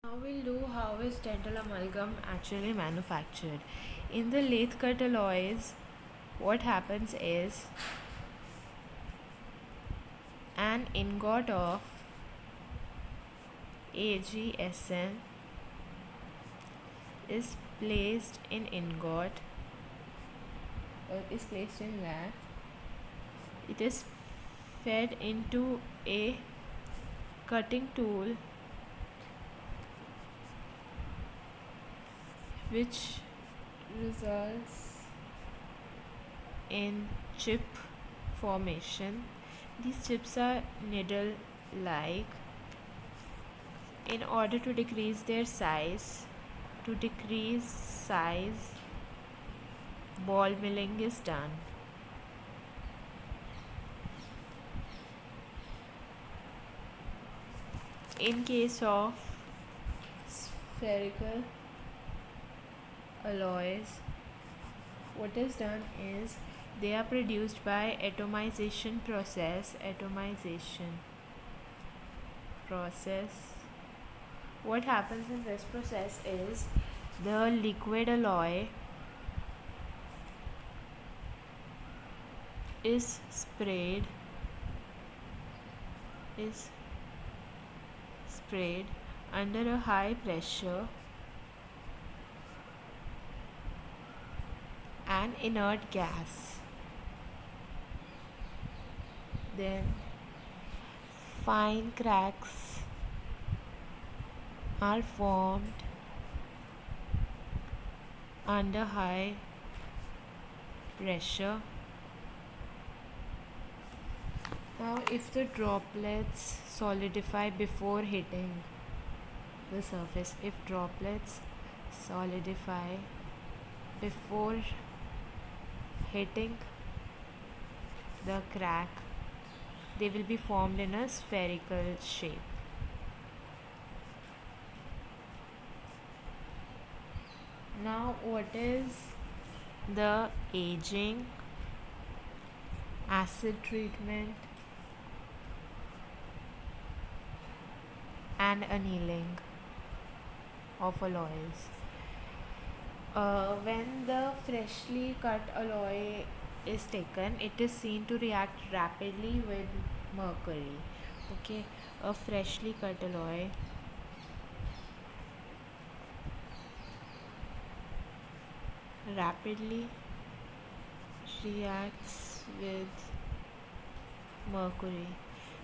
Now we'll do how is dental amalgam actually manufactured. In the lathe cut alloys, what happens is an ingot of AgSn is placed in ingot or is placed in lathe. It is fed into a cutting tool which results in chip formation. These chips are needle like. In order to decrease their size, ball milling is done. In case of spherical alloys, what is done is they are produced by atomization process. What happens in this process is the liquid alloy is sprayed under a high pressure. An inert gas. Then fine cracks are formed under high pressure. Now, if the droplets solidify before hitting the surface, before hitting the crack, they will be formed in a spherical shape. Now, what is the aging, acid treatment, and annealing of alloys? When the freshly cut alloy is taken, it is seen to react rapidly with mercury. Okay, a freshly cut alloy rapidly reacts with mercury.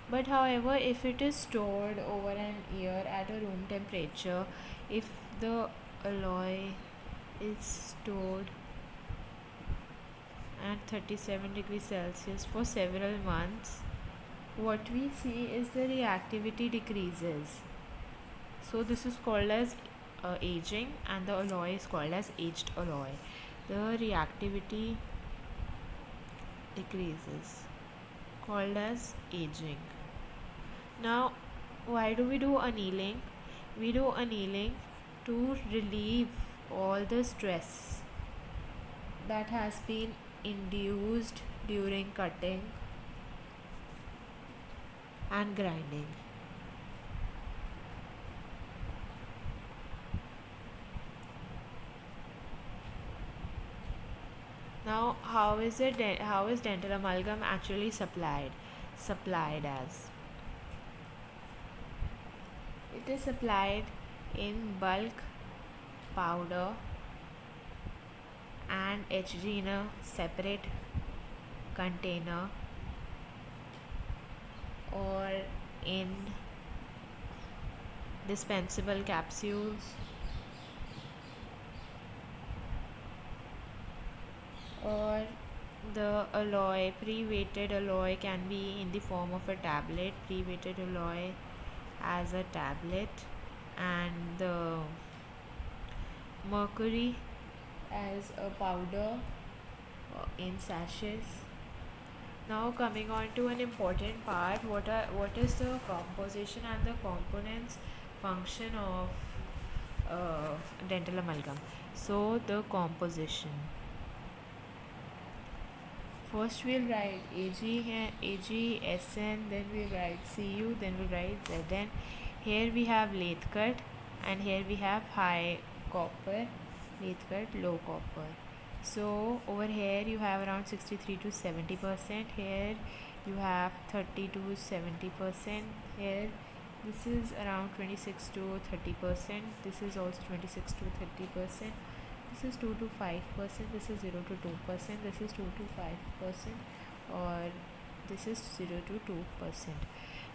But however, if it is stored over an year at a room temperature, if the alloy is stored at 37 degrees Celsius for several months, what we see is the reactivity decreases. So this is called as aging, and the alloy is called as aged alloy. The reactivity decreases, called as aging. Now, why do we do annealing? We do annealing to relieve all the stress that has been induced during cutting and grinding. Now, how is dental amalgam actually supplied as? It is supplied in bulk powder and HG in a separate container or in dispensable capsules, or the alloy, pre-weighted alloy can be in the form of a tablet, pre-weighted alloy as a tablet, and the mercury as a powder in sachets. Now coming on to an important part, what is the composition and the components function of dental amalgam. So the composition. First we'll write AgSn, then we'll write Cu, then we'll write Zn. Here we have lathe cut and here we have high copper, lathe cut, low copper. So over here you have around 63 to 70%. Here you have 30 to 70%. Here this is around 26 to 30%. This is also 26 to 30%. This is 2 to 5%. This is 0 to 2%. This is 2 to 5%, or this is 0 to 2%.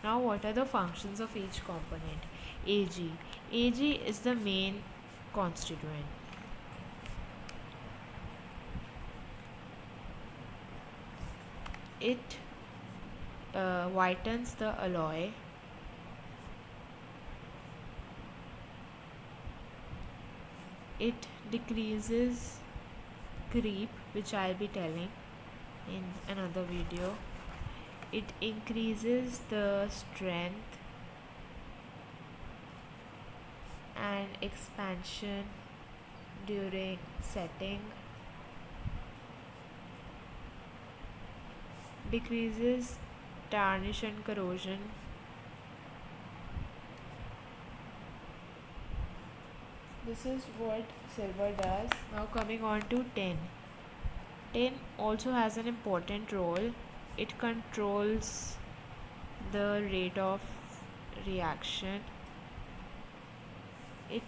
Now what are the functions of each component? Ag. Ag is the main constituent. It whitens the alloy. It decreases creep, which I'll be telling in another video. It increases the strength and expansion during setting. Decreases tarnish and corrosion. This is what silver does. Now coming on to tin. Tin also has an important role. It controls the rate of reaction. It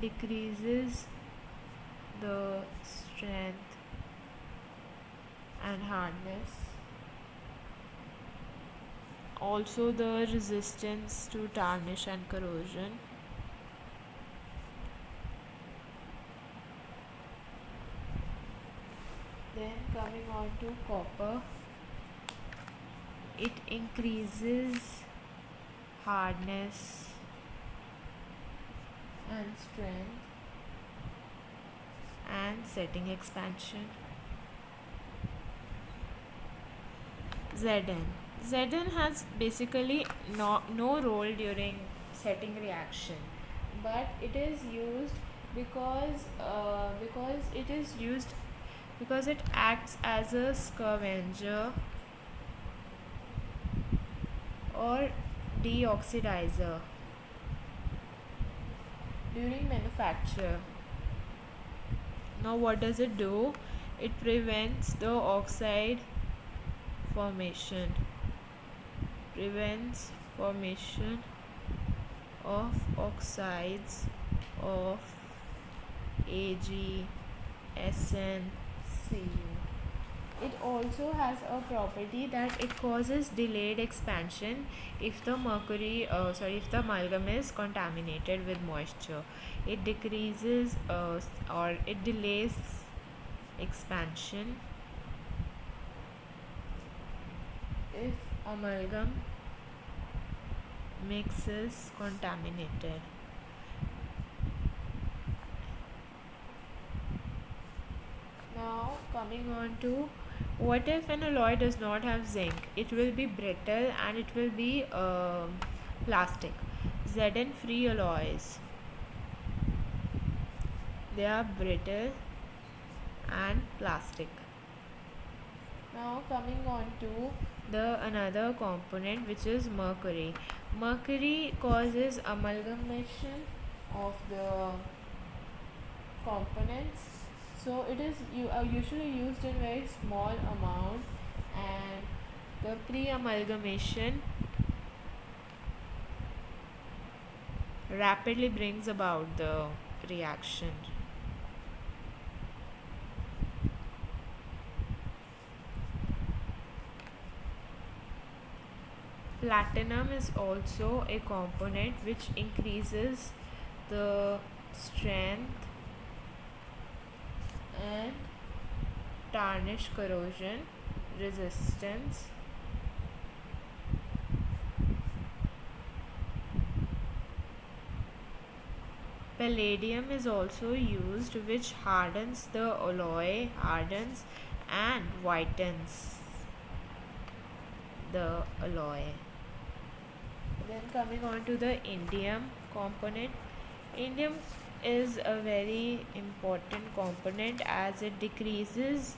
decreases the strength and hardness. Also the resistance to tarnish and corrosion. Then coming on to copper, it increases hardness and strength and setting expansion. Zn. Zn has basically no role during setting reaction, but it is used because it acts as a scavenger or deoxidizer during manufacture. Now what does it do? It prevents the oxide formation. Prevents formation of oxides of Ag, Sn, Cu. It also has a property that it causes delayed expansion if the if the amalgam is contaminated with moisture. It decreases or it delays expansion if amalgam mix is contaminated. Now coming on to, what if an alloy does not have zinc? It will be brittle and it will be plastic. Zn free alloys, they are brittle and plastic. Now coming on to the another component, which is mercury. Mercury causes amalgamation of the components. So it is usually used in very small amount, and the pre-amalgamation rapidly brings about the reaction. Platinum is also a component which increases the strength and tarnish corrosion resistance. Palladium is also used, which hardens the alloy, and whitens the alloy. Then coming on to the indium component. Indium is a very important component as it decreases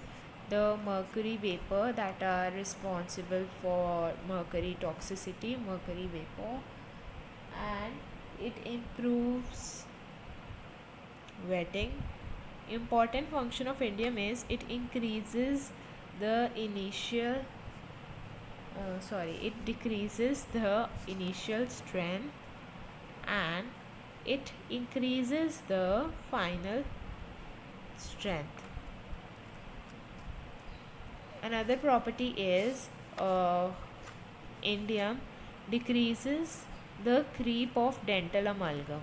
the mercury vapor that are responsible for mercury toxicity, mercury vapor, and it improves wetting. Important function of indium is it increases the initial it decreases the initial strength and it increases the final strength. Another property is indium decreases the creep of dental amalgam.